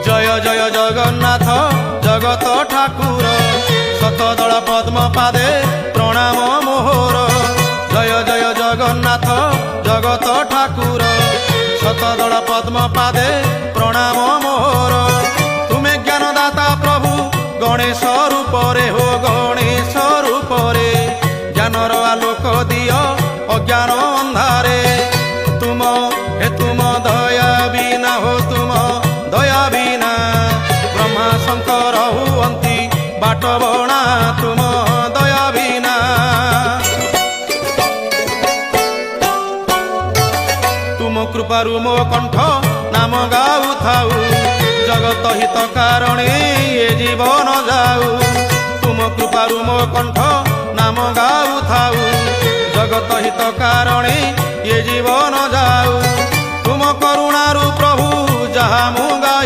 জয় জয় জগন্নাথ জগত ঠাকুর শতদল পদ্ম পাদে প্রণাম মোহর জয় জয় জগন্নাথ জগত ঠাকুর শতদল পদ্ম পাদে প্রণাম মোহর তুমি জ্ঞানদাতা প্রভু গণেশ রূপরে হো গণেশ রূপরে জ্ঞানর আলোক দিও অজ্ঞান ଅନ୍ଧାରେ তুম দয়া বিনা হো তুম দয়া বিনা ব্রহ্মা শঙ্কর হুয়ন্তি বাট বଣା তুম দয়া বিনা তুম কৃপারু মো কণ্ঠ নাম গাউ থাউ জগত হিত কারণে এ জীবন যাউ তুম কৃপারু মো কণ্ঠ নাম গাউ থাউ জগত হিত কারণে এ জীবন যাউ তুম করুণারু প্রভু যাহা মু গাই